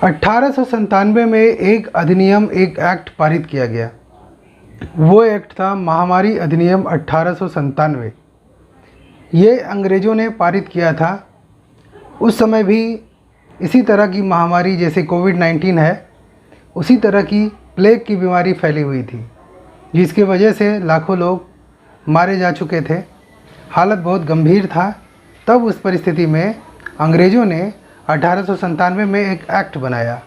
1897 में एक अधिनियम, एक एक्ट पारित किया गया। वो एक्ट था महामारी अधिनियम 1897। ये अंग्रेज़ों ने पारित किया था। उस समय भी इसी तरह की महामारी जैसे कोविड-19 है, उसी तरह की प्लेग की बीमारी फैली हुई थी, जिसकी वजह से लाखों लोग मारे जा चुके थे। हालत बहुत गंभीर था। तब उस परिस्थिति में अंग्रेज़ों ने 1897 में एक एक्ट बनाया।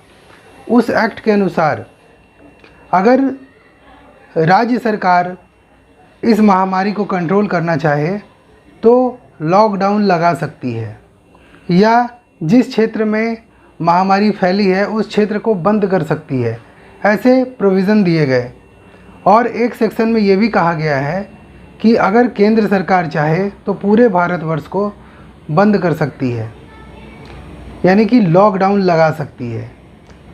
उस एक्ट के अनुसार अगर राज्य सरकार इस महामारी को कंट्रोल करना चाहे तो लॉकडाउन लगा सकती है, या जिस क्षेत्र में महामारी फैली है उस क्षेत्र को बंद कर सकती है। ऐसे प्रोविज़न दिए गए। और एक सेक्शन में ये भी कहा गया है कि अगर केंद्र सरकार चाहे तो पूरे भारतवर्ष को बंद कर सकती है, यानी कि लॉकडाउन लगा सकती है।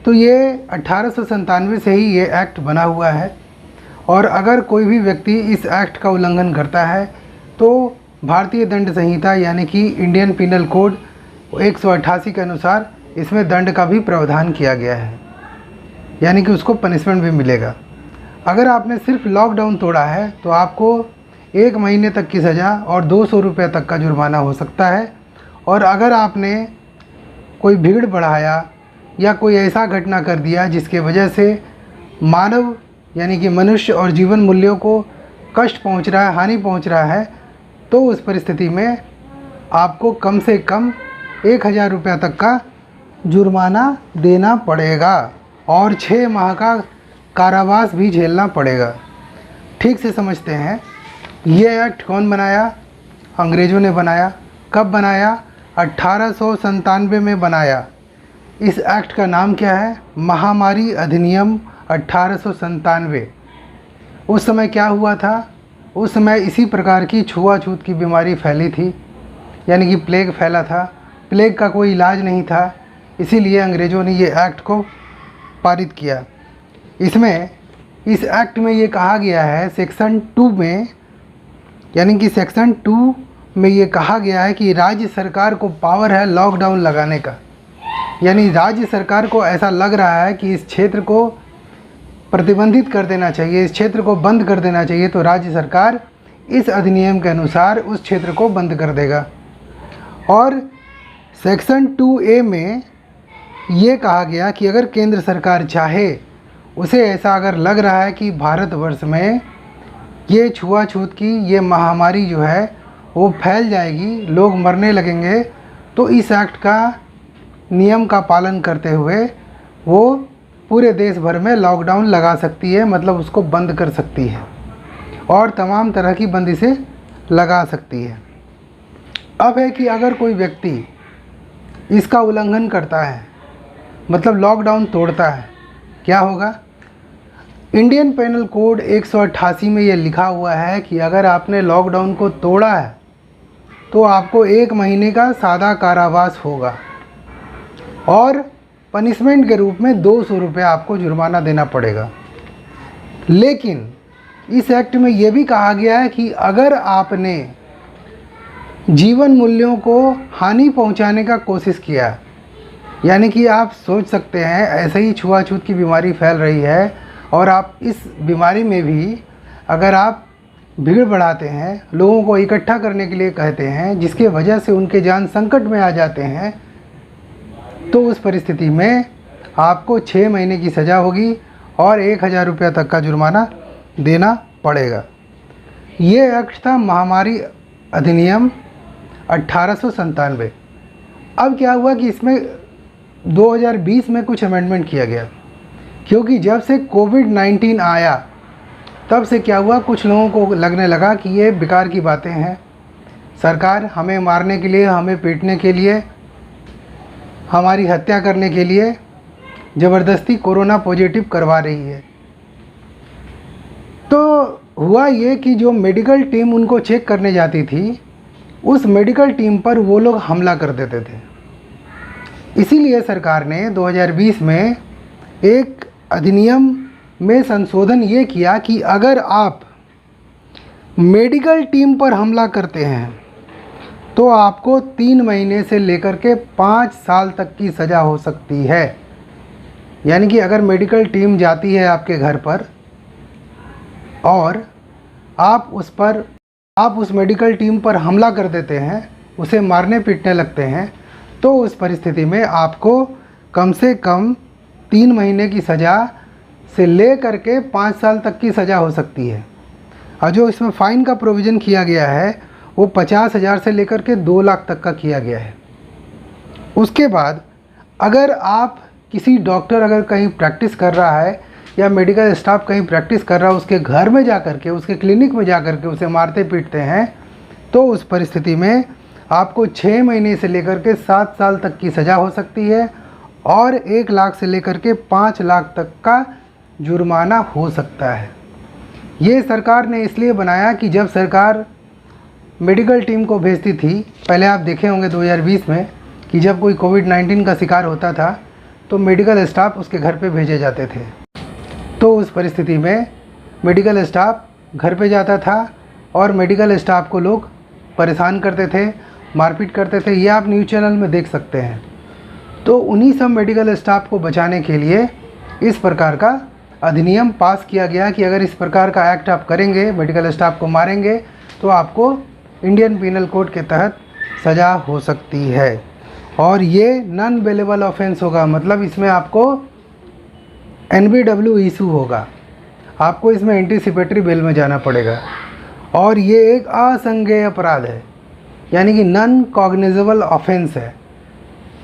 तो ये 1897 से ही ये एक्ट बना हुआ है। और अगर कोई भी व्यक्ति इस एक्ट का उल्लंघन करता है तो भारतीय दंड संहिता यानी कि इंडियन पिनल कोड 188 के अनुसार इसमें दंड का भी प्रावधान किया गया है, यानी कि उसको पनिशमेंट भी मिलेगा। अगर आपने सिर्फ लॉकडाउन तोड़ा है तो आपको 1 महीने तक की सज़ा और 200 रुपये तक का जुर्माना हो सकता है। और अगर आपने कोई भीड़ बढ़ाया या कोई ऐसा घटना कर दिया जिसके वजह से मानव यानी कि मनुष्य और जीवन मूल्यों को कष्ट पहुंच रहा है, हानि पहुंच रहा है, तो उस परिस्थिति में आपको कम से कम 1000 रुपये तक का जुर्माना देना पड़ेगा और 6 माह का कारावास भी झेलना पड़ेगा। ठीक से समझते हैं, ये एक्ट कौन बनाया? अंग्रेज़ों ने बनाया। कब बनाया? 1897 में बनाया। इस एक्ट का नाम क्या है? महामारी अधिनियम 1897। उस समय क्या हुआ था? उस समय इसी प्रकार की छुआछूत की बीमारी फैली थी, यानी कि प्लेग फैला था। प्लेग का कोई इलाज नहीं था, इसीलिए अंग्रेज़ों ने ये एक्ट को पारित किया। इस एक्ट में ये कहा गया है सेक्शन 2 में, यानी कि सेक्शन 2 में ये कहा गया है कि राज्य सरकार को पावर है लॉकडाउन लगाने का। यानी राज्य सरकार को ऐसा लग रहा है कि इस क्षेत्र को प्रतिबंधित कर देना चाहिए, इस क्षेत्र को बंद कर देना चाहिए, तो राज्य सरकार इस अधिनियम के अनुसार उस क्षेत्र को बंद कर देगा। और सेक्शन 2A में ये कहा गया कि अगर केंद्र सरकार चाहे, उसे ऐसा अगर लग रहा है कि भारतवर्ष में ये छुआछूत की ये महामारी जो है वो फैल जाएगी, लोग मरने लगेंगे, तो इस एक्ट का नियम का पालन करते हुए वो पूरे देश भर में लॉकडाउन लगा सकती है, मतलब उसको बंद कर सकती है और तमाम तरह की बंदिशें लगा सकती है। अब है कि अगर कोई व्यक्ति इसका उल्लंघन करता है, मतलब लॉकडाउन तोड़ता है, क्या होगा? इंडियन पेनल कोड 188 में ये लिखा हुआ है कि अगर आपने लॉकडाउन को तोड़ा है तो आपको 1 महीने का सादा कारावास होगा और पनिशमेंट के रूप में 200 रुपये आपको जुर्माना देना पड़ेगा। लेकिन इस एक्ट में ये भी कहा गया है कि अगर आपने जीवन मूल्यों को हानि पहुंचाने का कोशिश किया, यानी कि आप सोच सकते हैं ऐसे ही छुआछूत की बीमारी फैल रही है और आप इस बीमारी में भी अगर आप भीड़ बढ़ाते हैं, लोगों को इकट्ठा करने के लिए कहते हैं, जिसके वजह से उनके जान संकट में आ जाते हैं, तो उस परिस्थिति में आपको 6 महीने की सज़ा होगी और 1000 रुपये तक का जुर्माना देना पड़ेगा। ये एक्ट था महामारी अधिनियम 1897। अब क्या हुआ कि इसमें 2020 में कुछ अमेंडमेंट किया गया, क्योंकि जब से कोविड-19 आया तब से क्या हुआ, कुछ लोगों को लगने लगा कि ये बेकार की बातें हैं, सरकार हमें मारने के लिए, हमें पीटने के लिए, हमारी हत्या करने के लिए ज़बरदस्ती कोरोना पॉजिटिव करवा रही है। तो हुआ ये कि जो मेडिकल टीम उनको चेक करने जाती थी, उस मेडिकल टीम पर वो लोग हमला कर देते थे। इसीलिए सरकार ने 2020 में एक अधिनियम में संशोधन ये किया कि अगर आप मेडिकल टीम पर हमला करते हैं तो आपको 3 महीने से लेकर के 5 साल तक की सज़ा हो सकती है। यानी कि अगर मेडिकल टीम जाती है आपके घर पर और आप उस मेडिकल टीम पर हमला कर देते हैं, उसे मारने पीटने लगते हैं, तो उस परिस्थिति में आपको कम से कम 3 महीने की सज़ा से ले करके 5 साल तक की सज़ा हो सकती है। और जो इसमें फ़ाइन का प्रोविज़न किया गया है वो 50,000 से लेकर के 2 लाख तक का किया गया है। उसके बाद अगर आप किसी डॉक्टर अगर कहीं प्रैक्टिस कर रहा है या मेडिकल स्टाफ कहीं प्रैक्टिस कर रहा है, उसके घर में जा कर के, उसके क्लिनिक में जा कर के उसे मारते पीटते हैं, तो उस परिस्थिति में आपको 6 महीने से लेकर के 7 साल तक की सज़ा हो सकती है और 1 लाख से लेकर के 5 लाख तक का जुर्माना हो सकता है। ये सरकार ने इसलिए बनाया कि जब सरकार मेडिकल टीम को भेजती थी, पहले आप देखे होंगे 2020 में कि जब कोई कोविड-19 का शिकार होता था तो मेडिकल स्टाफ उसके घर पे भेजे जाते थे। तो उस परिस्थिति में मेडिकल स्टाफ घर पे जाता था और मेडिकल स्टाफ को लोग परेशान करते थे, मारपीट करते थे। ये आप न्यूज़ चैनल में देख सकते हैं। तो उन्हीं सब मेडिकल स्टाफ को बचाने के लिए इस प्रकार का अधिनियम पास किया गया कि अगर इस प्रकार का एक्ट आप करेंगे, मेडिकल स्टाफ को मारेंगे, तो आपको इंडियन पीनल कोड के तहत सज़ा हो सकती है। और ये नॉन बेलेबल ऑफेंस होगा, मतलब इसमें आपको NBW इशू होगा, आपको इसमें एंटीसिपेटरी बेल में जाना पड़ेगा। और ये एक असंज्ञेय अपराध है, यानी कि नॉन कॉग्निजेबल ऑफेंस है।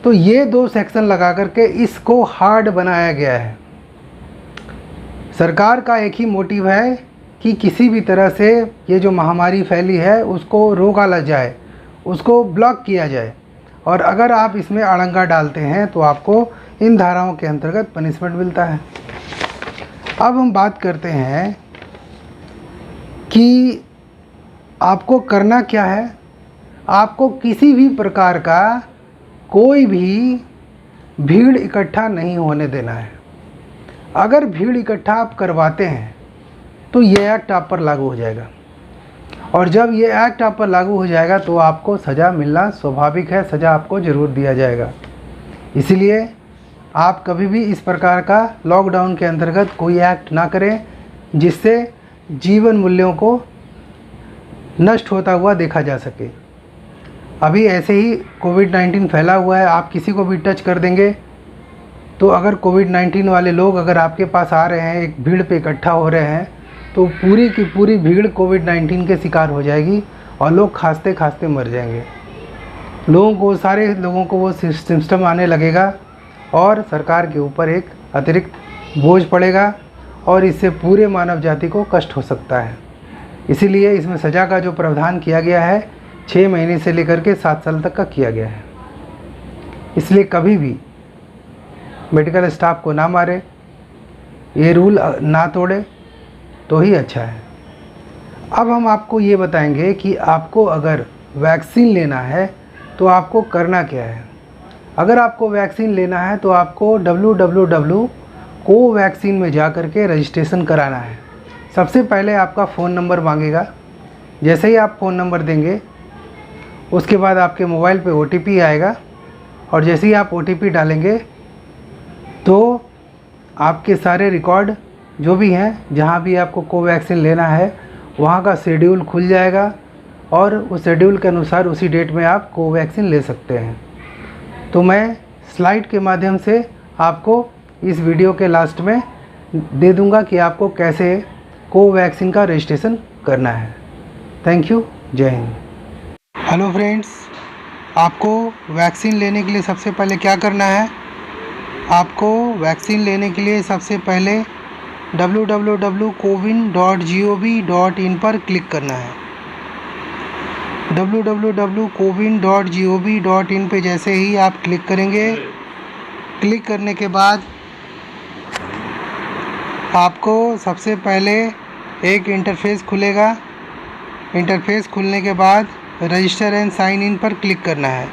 तो ये 2 सेक्शन लगा करके इसको हार्ड बनाया गया है। सरकार का एक ही मोटिव है कि किसी भी तरह से ये जो महामारी फैली है उसको रोका जाए, उसको ब्लॉक किया जाए। और अगर आप इसमें अड़ंगा डालते हैं तो आपको इन धाराओं के अंतर्गत पनिशमेंट मिलता है। अब हम बात करते हैं कि आपको करना क्या है। आपको किसी भी प्रकार का कोई भी भीड़ इकट्ठा नहीं होने देना है। अगर भीड़ इकट्ठा आप करवाते हैं तो ये एक्ट आप पर लागू हो जाएगा, और जब ये एक्ट आप पर लागू हो जाएगा तो आपको सज़ा मिलना स्वाभाविक है, सज़ा आपको ज़रूर दिया जाएगा। इसलिए आप कभी भी इस प्रकार का लॉकडाउन के अंतर्गत कोई एक्ट ना करें जिससे जीवन मूल्यों को नष्ट होता हुआ देखा जा सके। अभी ऐसे ही कोविड-19 फैला हुआ है, आप किसी को भी टच कर देंगे तो अगर कोविड-19 वाले लोग अगर आपके पास आ रहे हैं, एक भीड़ पे इकट्ठा हो रहे हैं, तो पूरी की पूरी भीड़ कोविड-19 के शिकार हो जाएगी और लोग खांसते खांसते मर जाएंगे। सारे लोगों को वो सिस्टम आने लगेगा और सरकार के ऊपर एक अतिरिक्त बोझ पड़ेगा और इससे पूरे मानव जाति को कष्ट हो सकता है। इसीलिए इसमें सज़ा का जो प्रावधान किया गया है 6 महीने से लेकर के 7 साल तक का किया गया है। इसलिए कभी भी मेडिकल स्टाफ को ना मारे, ये रूल ना तोड़े तो ही अच्छा है। अब हम आपको ये बताएंगे कि आपको अगर वैक्सीन लेना है तो आपको करना क्या है। अगर आपको वैक्सीन लेना है तो आपको www.covaccine में जा कर के रजिस्ट्रेशन कराना है। सबसे पहले आपका फ़ोन नंबर मांगेगा। जैसे ही आप फ़ोन नंबर देंगे उसके बाद आपके मोबाइल पे OTP आएगा, और जैसे ही आप OTP डालेंगे तो आपके सारे रिकॉर्ड जो भी हैं, जहाँ भी आपको कोवैक्सीन लेना है वहाँ का शेड्यूल खुल जाएगा और उस शेड्यूल के अनुसार उसी डेट में आप कोवैक्सीन ले सकते हैं। तो मैं स्लाइड के माध्यम से आपको इस वीडियो के लास्ट में दे दूंगा कि आपको कैसे कोवैक्सीन का रजिस्ट्रेशन करना है। थैंक यू, जय हिंद। हेलो फ्रेंड्स, आपको वैक्सीन लेने के लिए सबसे पहले क्या करना है। आपको वैक्सीन लेने के लिए सबसे पहले www.cowin.gov.in पर क्लिक करना है। www.cowin.gov.in पे जैसे ही आप क्लिक करेंगे, क्लिक करने के बाद आपको सबसे पहले एक इंटरफेस खुलेगा। इंटरफेस खुलने के बाद रजिस्टर एंड साइन इन पर क्लिक करना है।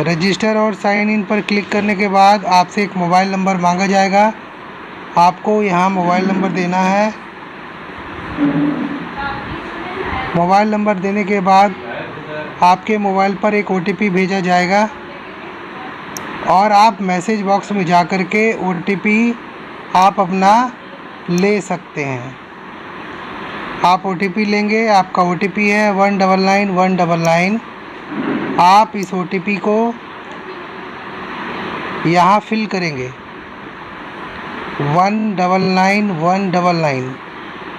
रजिस्टर और साइन इन पर क्लिक करने के बाद आपसे एक मोबाइल नंबर मांगा जाएगा। आपको यहाँ मोबाइल नंबर देना है। मोबाइल नंबर देने के बाद आपके मोबाइल पर एक OTP भेजा जाएगा और आप मैसेज बॉक्स में जा कर के OTP आप अपना ले सकते हैं। आप OTP लेंगे, आपका OTP है 199199। आप इस OTP को यहाँ फिल करेंगे 199199।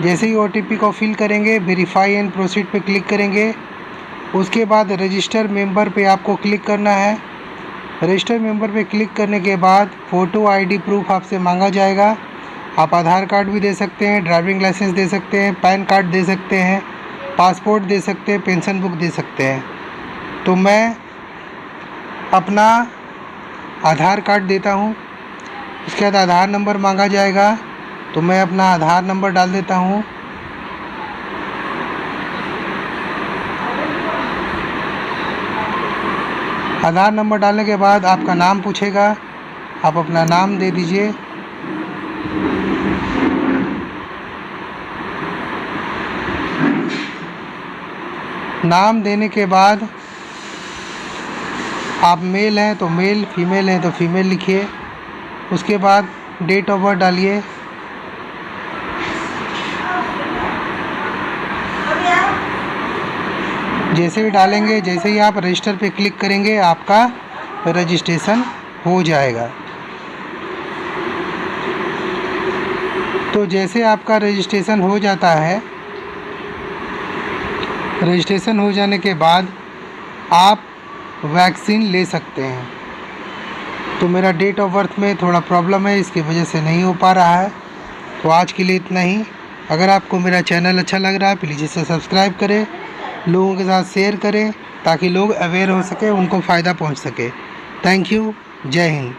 जैसे ही OTP को फिल करेंगे, वेरीफाई एंड प्रोसीड पे क्लिक करेंगे। उसके बाद रजिस्टर मेंबर पे आपको क्लिक करना है। रजिस्टर मेंबर पे क्लिक करने के बाद फ़ोटो ID प्रूफ आपसे मांगा जाएगा। आप आधार कार्ड भी दे सकते हैं, ड्राइविंग लाइसेंस दे सकते हैं, पैन कार्ड दे सकते हैं, पासपोर्ट दे सकते हैं, पेंशन बुक दे सकते हैं। तो मैं अपना आधार कार्ड देता हूँ। उसके बाद आधार नंबर मांगा जाएगा, तो मैं अपना आधार नंबर डाल देता हूँ। आधार नंबर डालने के बाद आपका नाम पूछेगा, आप अपना नाम दे दीजिए। नाम देने के बाद आप मेल हैं तो मेल, फीमेल हैं तो फीमेल लिखिए। उसके बाद डेट ऑफ बर्थ डालिए। जैसे ही डालेंगे, जैसे ही आप रजिस्टर पे क्लिक करेंगे, आपका रजिस्ट्रेशन हो जाएगा। तो जैसे आपका रजिस्ट्रेशन हो जाता है, रजिस्ट्रेशन हो जाने के बाद आप वैक्सीन ले सकते हैं। तो मेरा डेट ऑफ बर्थ में थोड़ा प्रॉब्लम है, इसकी वजह से नहीं हो पा रहा है। तो आज के लिए इतना ही। अगर आपको मेरा चैनल अच्छा लग रहा है, प्लीज़ इसे सब्सक्राइब करें, लोगों के साथ शेयर करें, ताकि लोग अवेयर हो सके, उनको फ़ायदा पहुंच सके। Thank you. जय हिंद।